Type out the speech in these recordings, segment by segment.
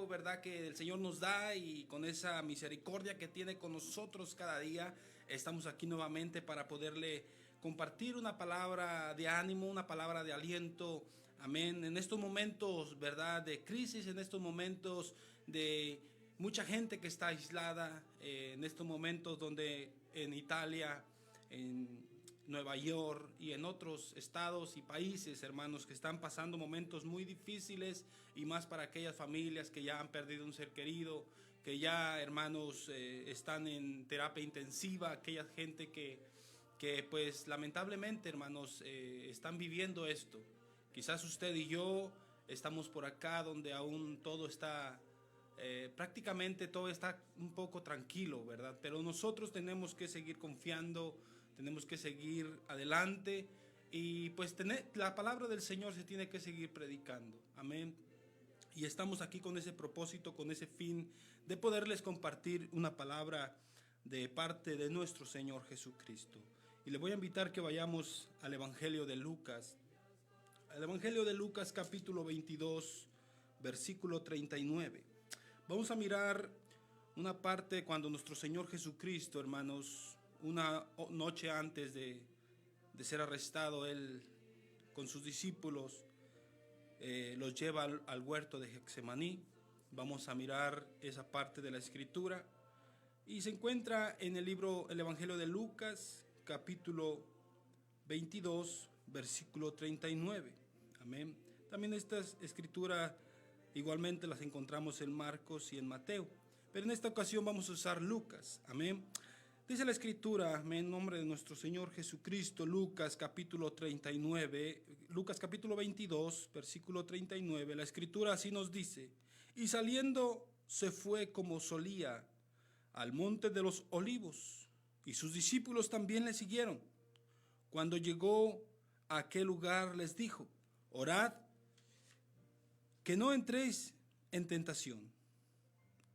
¿verdad? Que el Señor nos da y con esa misericordia que tiene con nosotros cada día, estamos aquí nuevamente para poderle compartir una palabra de ánimo, una palabra de aliento. Amén. En estos momentos, ¿verdad? De crisis, en estos momentos de mucha gente que está aislada, en estos momentos donde en Italia, en Nueva York y en otros estados y países, hermanos, que están pasando momentos muy difíciles, y más para aquellas familias que ya han perdido un ser querido, que ya, hermanos, están en terapia intensiva, aquella gente que pues lamentablemente, hermanos, están viviendo esto. Quizás usted y yo estamos por acá donde aún todo está, prácticamente todo está un poco tranquilo, ¿verdad? Pero nosotros tenemos que seguir confiando, tenemos que seguir adelante y pues la palabra del Señor se tiene que seguir predicando. Amén. Y estamos aquí con ese propósito, con ese fin de poderles compartir una palabra de parte de nuestro Señor Jesucristo. Y le voy a invitar que vayamos al Evangelio de Lucas. Al Evangelio de Lucas capítulo 22, versículo 39. Vamos a mirar una parte cuando nuestro Señor Jesucristo, hermanos, una noche antes de ser arrestado, Él con sus discípulos los lleva al huerto de Getsemaní. Vamos a mirar esa parte de la escritura y se encuentra en el Evangelio de Lucas capítulo 22 versículo 39. Amén. También estas escrituras igualmente las encontramos en Marcos y en Mateo, pero en esta ocasión vamos a usar Lucas. Amén. Dice la escritura, amén, en nombre de nuestro Señor Jesucristo, Lucas capítulo 39, Lucas capítulo 22, versículo 39, la escritura así nos dice: y saliendo se fue como solía al monte de los olivos, y sus discípulos también le siguieron. Cuando llegó a aquel lugar les dijo: orad que no entréis en tentación.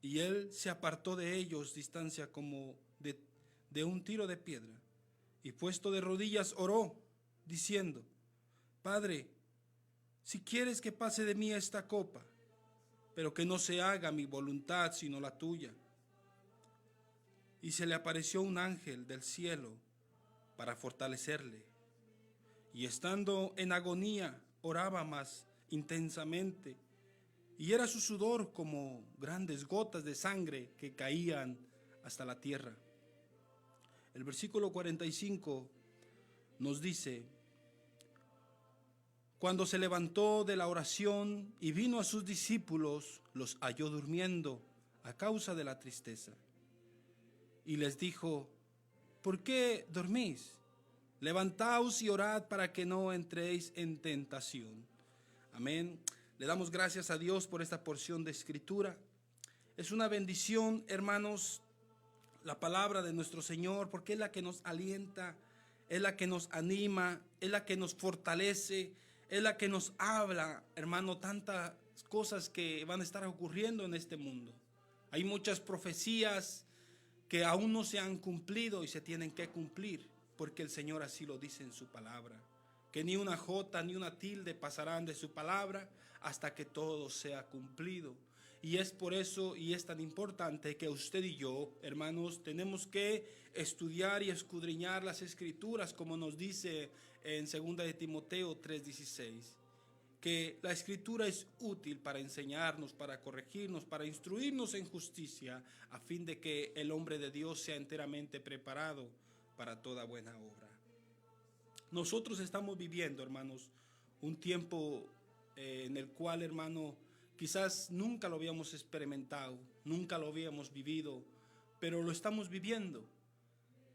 Y él se apartó de ellos distancia como de un tiro de piedra, y puesto de rodillas oró, diciendo: Padre, si quieres que pase de mí esta copa, pero que no se haga mi voluntad sino la tuya. Y se le apareció un ángel del cielo para fortalecerle, y estando en agonía oraba más intensamente, y era su sudor como grandes gotas de sangre que caían hasta la tierra. El versículo 45 nos dice: cuando se levantó de la oración y vino a sus discípulos, los halló durmiendo a causa de la tristeza. Y les dijo: ¿por qué dormís? Levantaos y orad para que no entréis en tentación. Amén. Le damos gracias a Dios por esta porción de escritura. Es una bendición, hermanos, la palabra de nuestro Señor, porque es la que nos alienta, es la que nos anima, es la que nos fortalece, es la que nos habla, hermano, tantas cosas que van a estar ocurriendo en este mundo. Hay muchas profecías que aún no se han cumplido y se tienen que cumplir, porque el Señor así lo dice en su palabra, que ni una jota ni una tilde pasarán de su palabra hasta que todo sea cumplido. Y es por eso y es tan importante que usted y yo, hermanos, tenemos que estudiar y escudriñar las escrituras, como nos dice en 2 de Timoteo 3:16, que la escritura es útil para enseñarnos, para corregirnos, para instruirnos en justicia, a fin de que el hombre de Dios sea enteramente preparado para toda buena obra. Nosotros estamos viviendo, hermanos, un tiempo en el cual, hermano, quizás nunca lo habíamos experimentado, nunca lo habíamos vivido, pero lo estamos viviendo.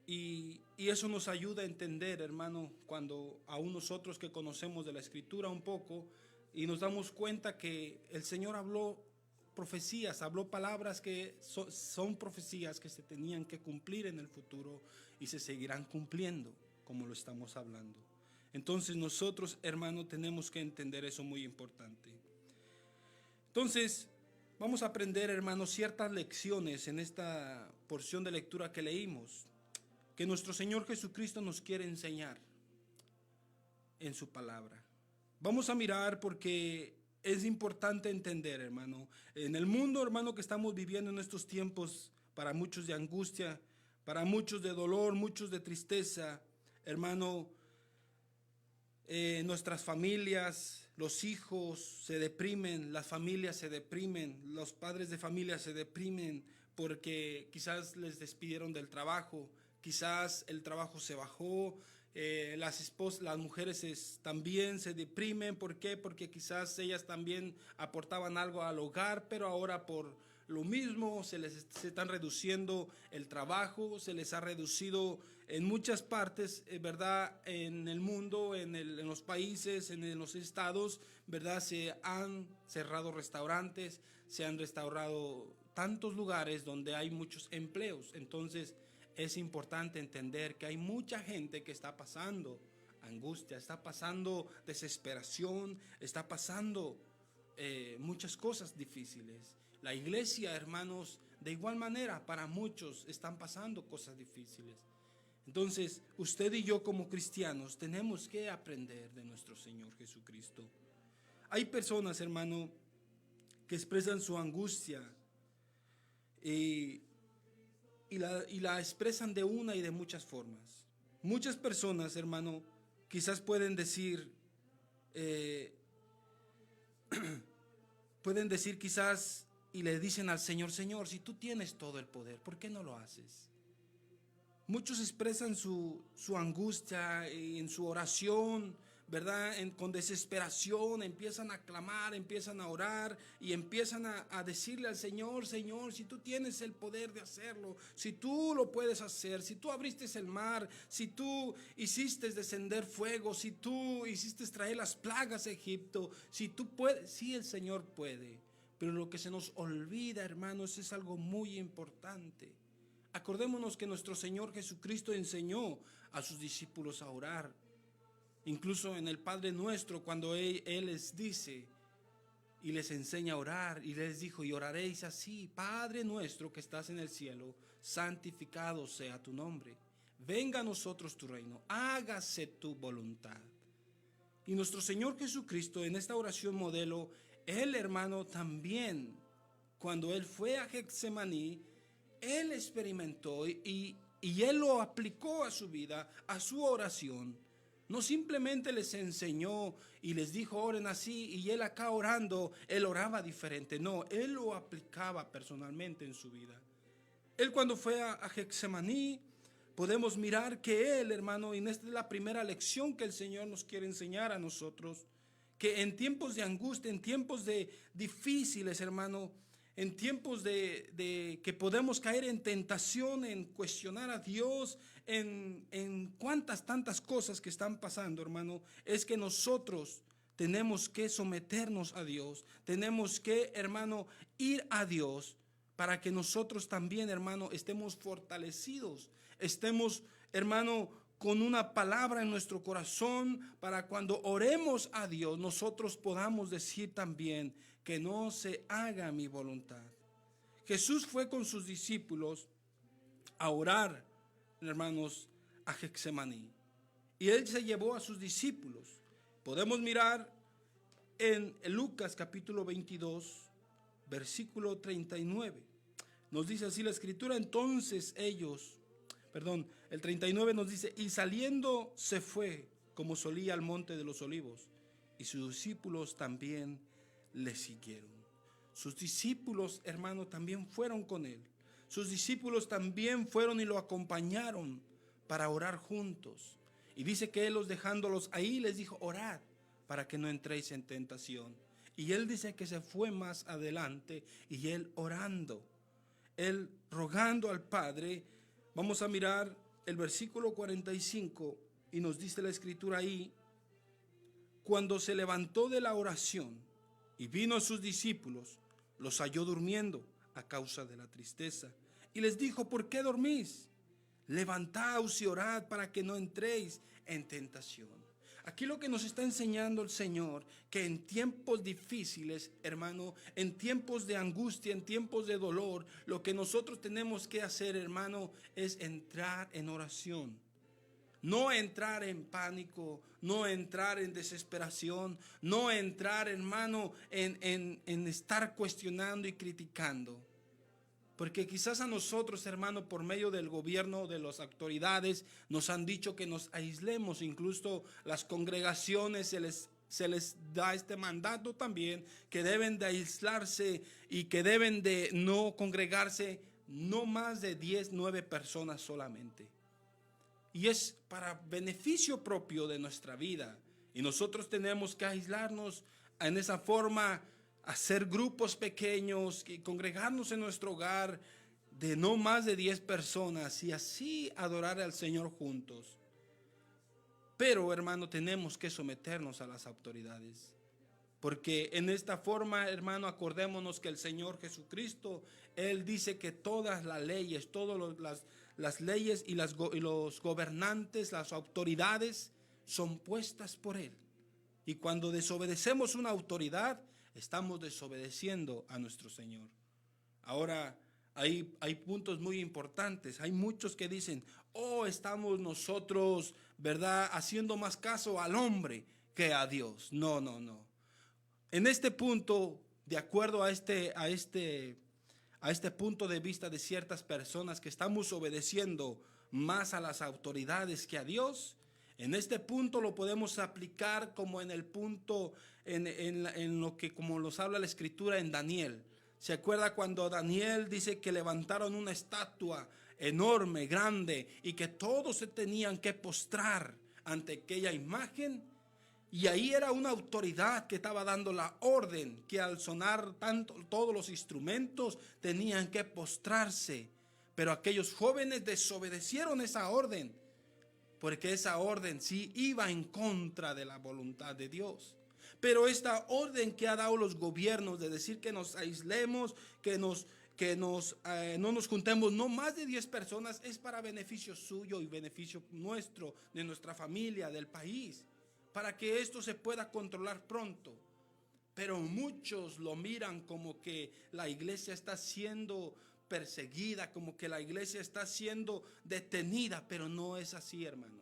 Y eso nos ayuda a entender, hermano, cuando aún nosotros que conocemos de la Escritura un poco y nos damos cuenta que el Señor habló profecías, habló palabras que son profecías que se tenían que cumplir en el futuro y se seguirán cumpliendo como lo estamos hablando. Entonces nosotros, hermano, tenemos que entender eso muy importante. Entonces, vamos a aprender, hermanos, ciertas lecciones en esta porción de lectura que leímos, que nuestro Señor Jesucristo nos quiere enseñar en su palabra. Vamos a mirar porque es importante entender, hermano, en el mundo, hermano, que estamos viviendo en estos tiempos, para muchos de angustia, para muchos de dolor, muchos de tristeza, hermano, nuestras familias, los hijos se deprimen, las familias se deprimen, los padres de familia se deprimen porque quizás les despidieron del trabajo, quizás el trabajo se bajó, las mujeres también se deprimen. ¿Por qué? Porque quizás ellas también aportaban algo al hogar, pero ahora por lo mismo se están reduciendo el trabajo, se les ha reducido en muchas partes, ¿verdad? En el mundo, en los países, en los estados, ¿verdad? Se han cerrado restaurantes, se han restaurado tantos lugares donde hay muchos empleos. Entonces es importante entender que hay mucha gente que está pasando angustia, está pasando desesperación, está pasando muchas cosas difíciles. La iglesia, hermanos, de igual manera, para muchos están pasando cosas difíciles. Entonces, usted y yo como cristianos tenemos que aprender de nuestro Señor Jesucristo. Hay personas, hermano, que expresan su angustia y la expresan de una y de muchas formas. Muchas personas, hermano, quizás pueden decir quizás y le dicen al Señor: Señor, si tú tienes todo el poder, ¿por qué no lo haces? Muchos expresan su angustia en su oración, ¿verdad? Con desesperación empiezan a clamar, empiezan a orar y empiezan a decirle al Señor: Señor, si tú tienes el poder de hacerlo, si tú lo puedes hacer, si tú abriste el mar, si tú hiciste descender fuego, si tú hiciste traer las plagas a Egipto, si tú puedes, sí, el Señor puede. Pero lo que se nos olvida, hermanos, es algo muy importante. Acordémonos que nuestro Señor Jesucristo enseñó a sus discípulos a orar. Incluso en el Padre Nuestro, cuando Él les dice y les enseña a orar, y les dijo: y oraréis así: Padre nuestro que estás en el cielo, santificado sea tu nombre. Venga a nosotros tu reino, hágase tu voluntad. Y nuestro Señor Jesucristo, en esta oración modelo, Él, hermano, también, cuando Él fue a Getsemaní, Él experimentó y Él lo aplicó a su vida, a su oración. No simplemente les enseñó y les dijo: oren así, y Él acá orando, Él oraba diferente. No, Él lo aplicaba personalmente en su vida. Él, cuando fue a Getsemaní, podemos mirar que Él, hermano, y esta es la primera lección que el Señor nos quiere enseñar a nosotros, que en tiempos de angustia, en tiempos de difíciles, hermano, en tiempos de que podemos caer en tentación, en cuestionar a Dios, en cuantas tantas cosas que están pasando, hermano, es que nosotros tenemos que someternos a Dios, tenemos que, hermano, ir a Dios para que nosotros también, hermano, estemos fortalecidos, estemos, hermano, con una palabra en nuestro corazón, para cuando oremos a Dios nosotros podamos decir también: que no se haga mi voluntad. Jesús fue con sus discípulos a orar, hermanos, a Getsemaní, y Él se llevó a sus discípulos. Podemos mirar en Lucas capítulo 22, versículo 39. Nos dice así la escritura: entonces el 39 nos dice: y saliendo se fue, como solía, al monte de los olivos, y sus discípulos también le siguieron. Sus discípulos, hermano, también fueron con Él. Sus discípulos también fueron y lo acompañaron para orar juntos. Y dice que Él, los dejándolos ahí, les dijo: orad para que no entréis en tentación. Y Él dice que se fue más adelante y Él orando, Él rogando al Padre. Vamos a mirar el versículo 45 y nos dice la escritura ahí: cuando se levantó de la oración y vino a sus discípulos, los halló durmiendo a causa de la tristeza, y les dijo: ¿por qué dormís? Levantaos y orad para que no entréis en tentación. Aquí lo que nos está enseñando el Señor, que en tiempos difíciles, hermano, en tiempos de angustia, en tiempos de dolor, lo que nosotros tenemos que hacer, hermano, es entrar en oración. No entrar en pánico, no entrar en desesperación, no entrar, hermano, en estar cuestionando y criticando. Porque quizás a nosotros, hermano, por medio del gobierno, de las autoridades, nos han dicho que nos aislemos. Incluso las congregaciones se les da este mandato también, que deben de aislarse y que deben de no congregarse no más de 10, 9 personas solamente. Y es para beneficio propio de nuestra vida. Y nosotros tenemos que aislarnos en esa forma, hacer grupos pequeños y congregarnos en nuestro hogar de no más de 10 personas y así adorar al Señor juntos. Pero, hermano, tenemos que someternos a las autoridades. Porque en esta forma, hermano, acordémonos que el Señor Jesucristo, Él dice que todas las leyes, las leyes y los gobernantes, las autoridades, son puestas por Él. Y cuando desobedecemos una autoridad, estamos desobedeciendo a nuestro Señor. Ahora, hay puntos muy importantes. Hay muchos que dicen, oh, estamos nosotros, ¿verdad?, haciendo más caso al hombre que a Dios. No, no, no. En este punto, de acuerdo a este punto de vista de ciertas personas que estamos obedeciendo más a las autoridades que a Dios, en este punto lo podemos aplicar como en el punto, en lo que como nos habla la Escritura en Daniel. ¿Se acuerda cuando Daniel dice que levantaron una estatua enorme, grande, y que todos se tenían que postrar ante aquella imagen? Y ahí era una autoridad que estaba dando la orden que al sonar todos los instrumentos tenían que postrarse. Pero aquellos jóvenes desobedecieron esa orden, porque esa orden sí iba en contra de la voluntad de Dios. Pero esta orden que ha dado los gobiernos de decir que nos aislemos, que no nos juntemos no más de 10 personas, es para beneficio suyo y beneficio nuestro, de nuestra familia, del país, para que esto se pueda controlar pronto. Pero muchos lo miran como que la iglesia está siendo perseguida, como que la iglesia está siendo detenida, pero no es así, hermanos.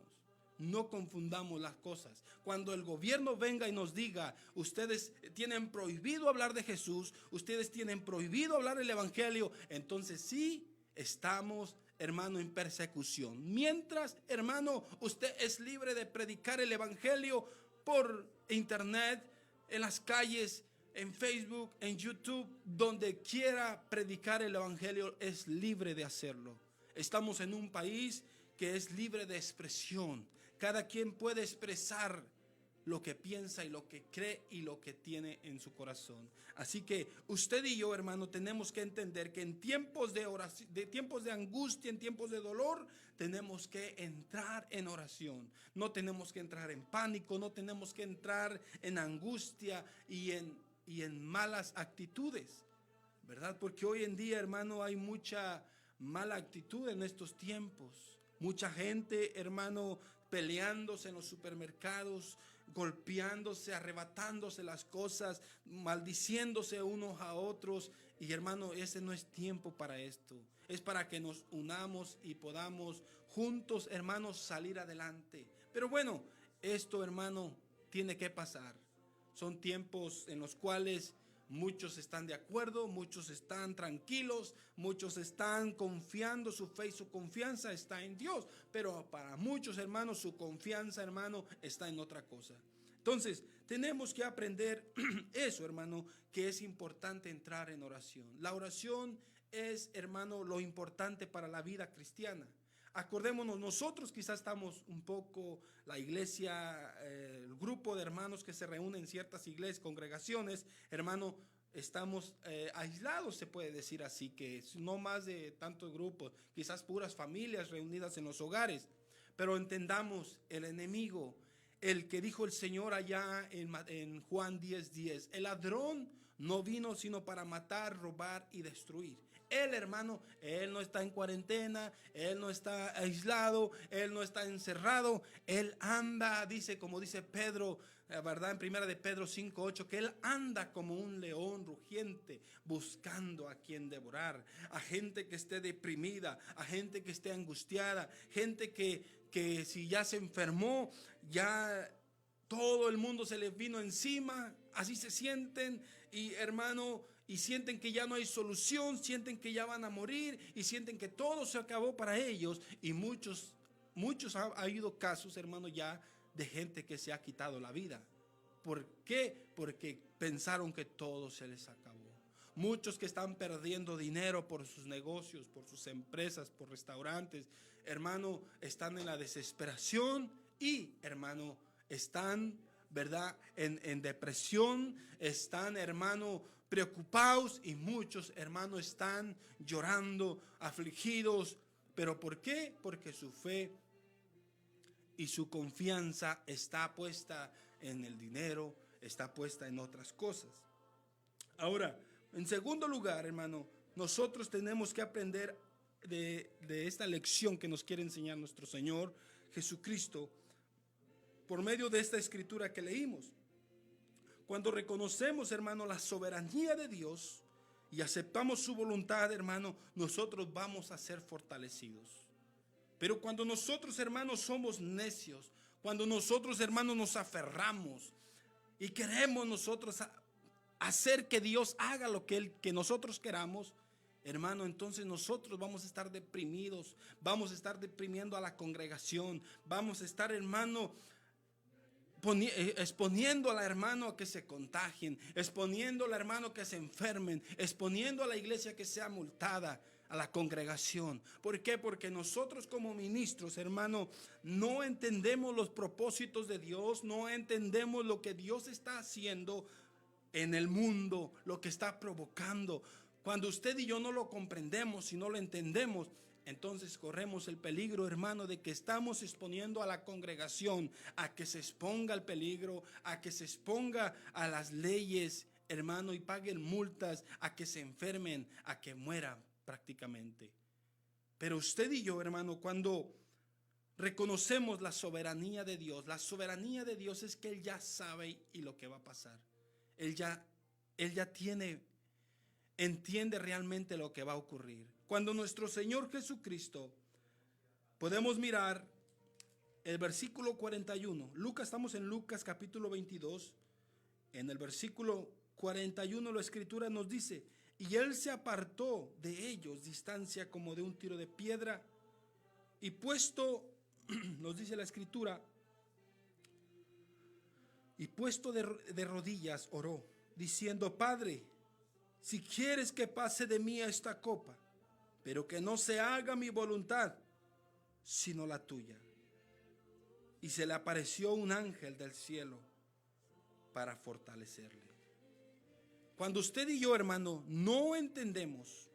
No confundamos las cosas. Cuando el gobierno venga y nos diga, ustedes tienen prohibido hablar de Jesús, ustedes tienen prohibido hablar del evangelio, entonces sí estamos, hermano, en persecución. Mientras, hermano, usted es libre de predicar el evangelio por internet, en las calles, en Facebook, en YouTube, donde quiera predicar el evangelio, es libre de hacerlo. Estamos en un país que es libre de expresión. Cada quien puede expresar lo que piensa y lo que cree y lo que tiene en su corazón. Así que usted y yo, hermano, tenemos que entender que en tiempos de oración, tiempos de angustia, en tiempos de dolor, tenemos que entrar en oración. No tenemos que entrar en pánico, no tenemos que entrar en angustia y en malas actitudes, ¿verdad? Porque hoy en día, hermano, hay mucha mala actitud en estos tiempos. Mucha gente, hermano, peleándose en los supermercados, golpeándose, arrebatándose las cosas, maldiciéndose unos a otros. Y hermano, ese no es tiempo para esto. Es para que nos unamos y podamos juntos, hermanos, salir adelante. Pero bueno, esto, hermano, tiene que pasar. Son tiempos en los cuales muchos están de acuerdo, muchos están tranquilos, muchos están confiando, su fe y su confianza está en Dios. Pero para muchos, hermanos, su confianza, hermano, está en otra cosa. Entonces, tenemos que aprender eso, hermano, que es importante entrar en oración. La oración es, hermano, lo importante para la vida cristiana. Acordémonos, nosotros quizás estamos un poco, la iglesia, el grupo de hermanos que se reúnen en ciertas iglesias, congregaciones, hermano, estamos aislados, se puede decir así, que no más de tantos grupos, quizás puras familias reunidas en los hogares. Pero entendamos, el enemigo, el que dijo el Señor allá en Juan 10:10, el ladrón no vino sino para matar, robar y destruir. Él, hermano, él no está en cuarentena, él no está aislado, él no está encerrado, él anda, dice, como dice Pedro, ¿verdad? En primera de Pedro 5:8, que él anda como un león rugiente buscando a quien devorar, a gente que esté deprimida, a gente que esté angustiada, gente que que si ya se enfermó, ya todo el mundo se les vino encima, así se sienten y hermano, y sienten que ya no hay solución, sienten que ya van a morir y sienten que todo se acabó para ellos. Y muchos ha habido casos, hermano, ya de gente que se ha quitado la vida. ¿Por qué? Porque pensaron que todo se les acabó. Muchos que están perdiendo dinero por sus negocios, por sus empresas, por restaurantes, hermano, están en la desesperación y, hermano, están, ¿verdad?, en depresión, están, hermano, preocupados y muchos, hermano, están llorando, afligidos. ¿Pero por qué? Porque su fe y su confianza está puesta en el dinero, está puesta en otras cosas. Ahora, en segundo lugar, hermano, nosotros tenemos que aprender de esta lección que nos quiere enseñar nuestro Señor Jesucristo por medio de esta escritura que leímos. Cuando reconocemos, hermano, la soberanía de Dios y aceptamos su voluntad, hermano, nosotros vamos a ser fortalecidos. Pero cuando nosotros, hermanos, somos necios, cuando nosotros, hermanos, nos aferramos y queremos nosotros hacer que Dios haga lo que nosotros queramos, hermano, entonces nosotros vamos a estar deprimidos, vamos a estar deprimiendo a la congregación, vamos a estar, hermano, exponiendo a la hermano a que se contagien, exponiendo a la hermano a que se enfermen, exponiendo a la iglesia que sea multada, a la congregación. ¿Por qué? Porque nosotros como ministros, hermano, no entendemos los propósitos de Dios, no entendemos lo que Dios está haciendo en el mundo, lo que está provocando. Cuando usted y yo no lo comprendemos y no lo entendemos, entonces corremos el peligro, hermano, de que estamos exponiendo a la congregación a que se exponga al peligro, a que se exponga a las leyes, hermano, y paguen multas, a que se enfermen, a que mueran prácticamente. Pero usted y yo, hermano, cuando reconocemos la soberanía de Dios, la soberanía de Dios es que Él ya sabe y lo que va a pasar. Él ya entiende realmente lo que va a ocurrir. Cuando nuestro Señor Jesucristo, podemos mirar el versículo 41. Estamos en Lucas capítulo 22. En el versículo 41 la escritura nos dice: y él se apartó de ellos, distancia como de un tiro de piedra, y puesto, nos dice la escritura, y puesto de rodillas oró, diciendo: Padre, si quieres que pase de mí esta copa, pero que no se haga mi voluntad, sino la tuya. Y se le apareció un ángel del cielo para fortalecerle. Cuando usted y yo, hermano, no entendemos,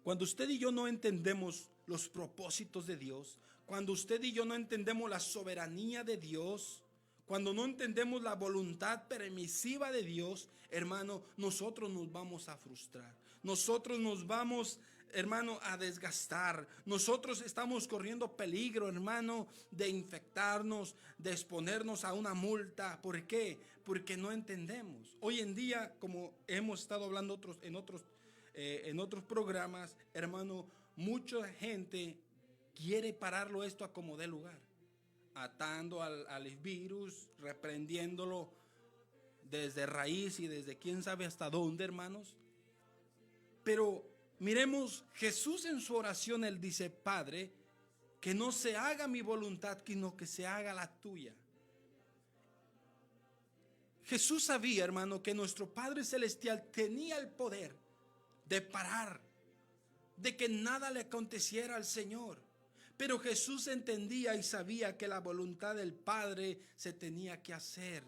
cuando usted y yo no entendemos los propósitos de Dios, cuando usted y yo no entendemos la soberanía de Dios, cuando no entendemos la voluntad permisiva de Dios, hermano, nosotros nos vamos a frustrar. Nosotros nos vamos, hermano, a desgastar. Nosotros estamos corriendo peligro, hermano, de infectarnos, de exponernos a una multa. ¿Por qué? Porque no entendemos. Hoy en día, como hemos estado hablando en otros programas, hermano, mucha gente quiere pararlo esto a como dé lugar, atando al virus, reprendiéndolo desde raíz y desde quién sabe hasta dónde, hermanos. Pero miremos, Jesús en su oración, él dice: Padre, que no se haga mi voluntad, sino que se haga la tuya. Jesús sabía, hermano, que nuestro Padre Celestial tenía el poder de parar, de que nada le aconteciera al Señor. Pero Jesús entendía y sabía que la voluntad del Padre se tenía que hacer,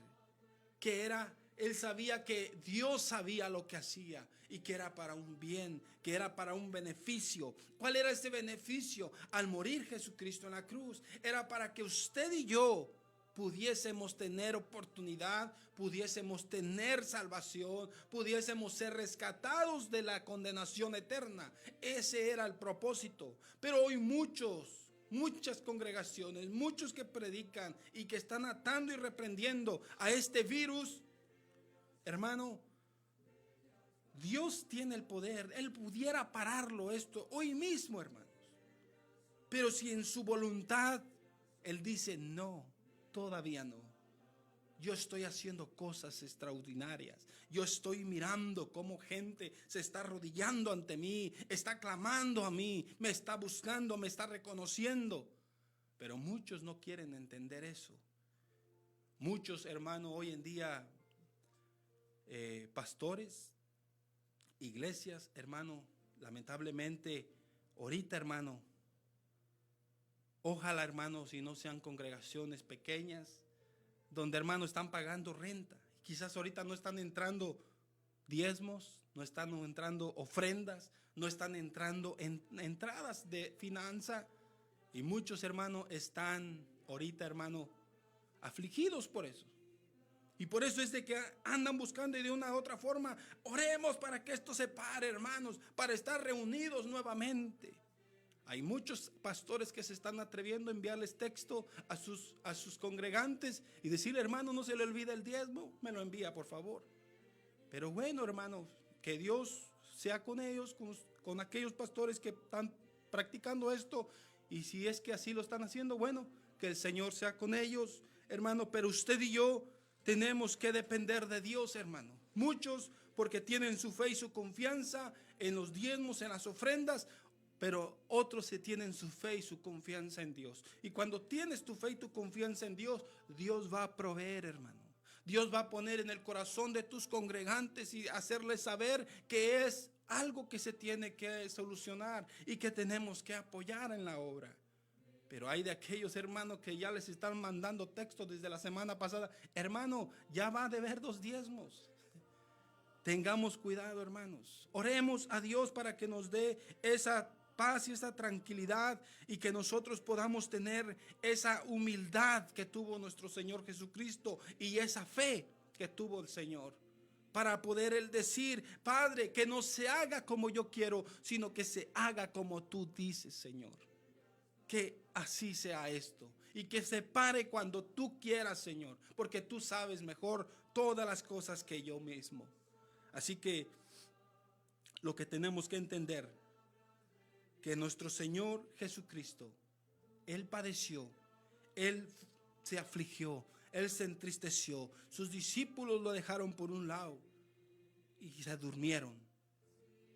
él sabía que Dios sabía lo que hacía y que era para un bien, que era para un beneficio. ¿Cuál era ese beneficio? Al morir Jesucristo en la cruz, era para que usted y yo pudiésemos tener oportunidad, pudiésemos tener salvación, pudiésemos ser rescatados de la condenación eterna. Ese era el propósito. Pero hoy muchas congregaciones, muchos que predican y que están atando y reprendiendo a este virus, hermano, Dios tiene el poder. Él pudiera pararlo esto hoy mismo, hermanos. Pero si en su voluntad Él dice, no, todavía no. Yo estoy haciendo cosas extraordinarias. Yo estoy mirando cómo gente se está arrodillando ante mí, está clamando a mí, me está buscando, me está reconociendo. Pero muchos no quieren entender eso. Muchos, hermanos, hoy en día, pastores, iglesias, hermano, lamentablemente, ahorita, hermano, ojalá, hermano, si no sean congregaciones pequeñas, donde, hermano, están pagando renta. Quizás ahorita no están entrando diezmos, no están entrando ofrendas, no están entrando entradas de finanza. Y muchos, hermanos, están ahorita, hermano, afligidos por eso. Y por eso es de que andan buscando de una u otra forma. Oremos para que esto se pare, hermanos, para estar reunidos nuevamente. Hay muchos pastores que se están atreviendo a enviarles texto a sus congregantes y decirle, hermano, no se le olvide el diezmo, me lo envía por favor. Pero bueno, hermanos, que Dios sea con ellos, con aquellos pastores que están practicando esto. Y si es que así lo están haciendo, bueno, que el Señor sea con ellos, hermano. Pero usted y yo tenemos que depender de Dios, hermano. Muchos porque tienen su fe y su confianza en los diezmos, en las ofrendas. Pero otros se tienen su fe y su confianza en Dios. Y cuando tienes tu fe y tu confianza en Dios, Dios va a proveer, hermano. Dios va a poner en el corazón de tus congregantes y hacerles saber que es algo que se tiene que solucionar y que tenemos que apoyar en la obra. Pero hay de aquellos, hermanos, que ya les están mandando textos desde la semana pasada. Hermano, ya va a deber 2 diezmos. Tengamos cuidado, hermanos. Oremos a Dios para que nos dé esa paz y esa tranquilidad y que nosotros podamos tener esa humildad que tuvo nuestro Señor Jesucristo y esa fe que tuvo el Señor para poder Él decir, Padre, que no se haga como yo quiero, sino que se haga como tú dices, Señor. Que así sea esto y que se pare cuando tú quieras, Señor, porque tú sabes mejor todas las cosas que yo mismo. Así que lo que tenemos que entender, que nuestro Señor Jesucristo, Él padeció, Él se afligió, Él se entristeció, sus discípulos lo dejaron por un lado y se durmieron.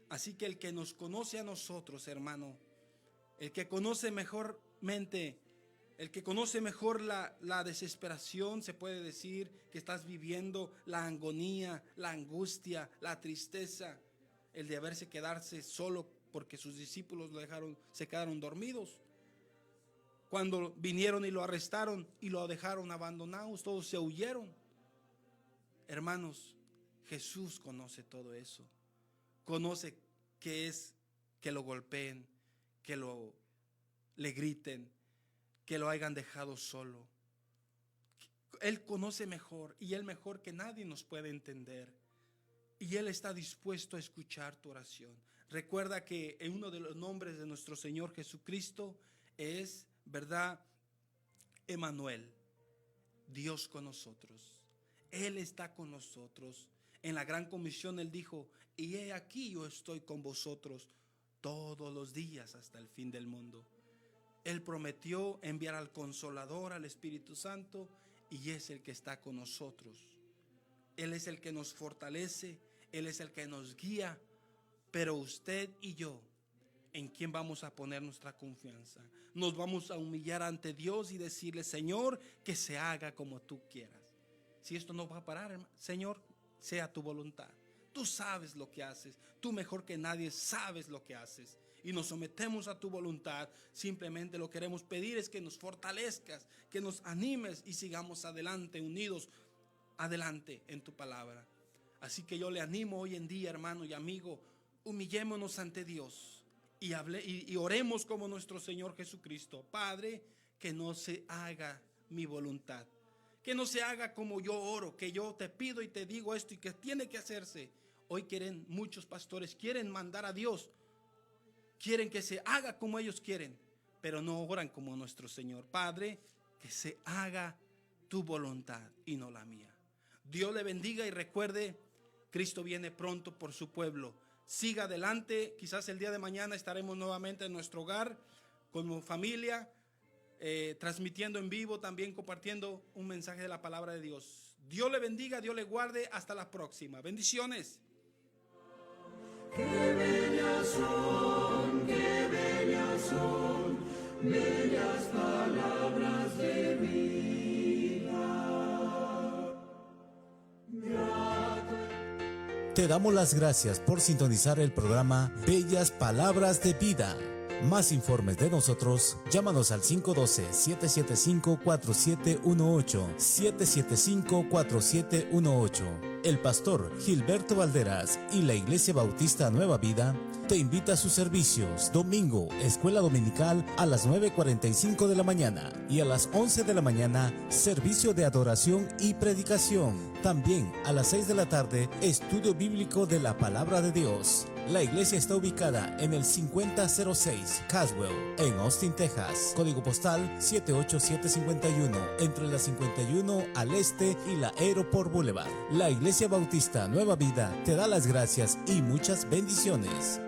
Así que el que nos conoce a nosotros, hermano, el que conoce mejormente, el que conoce mejor la desesperación, se puede decir, que estás viviendo, la agonía, la angustia, la tristeza, el de haberse quedarse solo porque sus discípulos se quedaron dormidos. Cuando vinieron y lo arrestaron y lo dejaron abandonado, todos se huyeron. Hermanos, Jesús conoce todo eso. Conoce qué es que lo golpeen, que le griten, que lo hayan dejado solo. Él conoce mejor y Él mejor que nadie nos puede entender. Y Él está dispuesto a escuchar tu oración. Recuerda que uno de los nombres de nuestro Señor Jesucristo es, ¿verdad?, Emmanuel, Dios con nosotros. Él está con nosotros. En la gran comisión Él dijo, y he aquí yo estoy con vosotros todos los días hasta el fin del mundo. Él prometió enviar al Consolador, al Espíritu Santo, y es el que está con nosotros. Él es el que nos fortalece, Él es el que nos guía. Pero usted y yo, ¿en quién vamos a poner nuestra confianza? Nos vamos a humillar ante Dios y decirle, Señor, que se haga como tú quieras. Si esto no va a parar, hermano, Señor, sea tu voluntad. Tú sabes lo que haces, tú mejor que nadie sabes lo que haces. Y nos sometemos a tu voluntad. Simplemente lo que queremos pedir es que nos fortalezcas, que nos animes y sigamos adelante, unidos adelante en tu palabra. Así que yo le animo hoy en día, hermano y amigo, humillémonos ante Dios y oremos como nuestro Señor Jesucristo. Padre, que no se haga mi voluntad, que no se haga como yo oro, que yo te pido y te digo esto y que tiene que hacerse. Hoy muchos pastores quieren mandar a Dios, quieren que se haga como ellos quieren, pero no oran como nuestro Señor. Padre, que se haga tu voluntad y no la mía. Dios le bendiga y recuerde, Cristo viene pronto por su pueblo. Siga adelante, quizás el día de mañana estaremos nuevamente en nuestro hogar como familia, transmitiendo en vivo, también compartiendo un mensaje de la palabra de Dios. Dios le bendiga, Dios le guarde. Hasta la próxima. Bendiciones. Qué bellas son, bellas palabras de vida. Te damos las gracias por sintonizar el programa Bellas Palabras de Vida. Más informes de nosotros, llámanos al 512-775-4718, 775-4718. El pastor Gilberto Valderas y la Iglesia Bautista Nueva Vida te invita a sus servicios. Domingo, escuela dominical a las 9:45 de la mañana y a las 11 de la mañana, servicio de adoración y predicación. También a las 6 de la tarde, estudio bíblico de la palabra de Dios. La iglesia está ubicada en el 5006 Caswell, en Austin, Texas. Código postal 78751, entre la 51 al este y la Aeroport Boulevard. La Iglesia Bautista Nueva Vida te da las gracias y muchas bendiciones.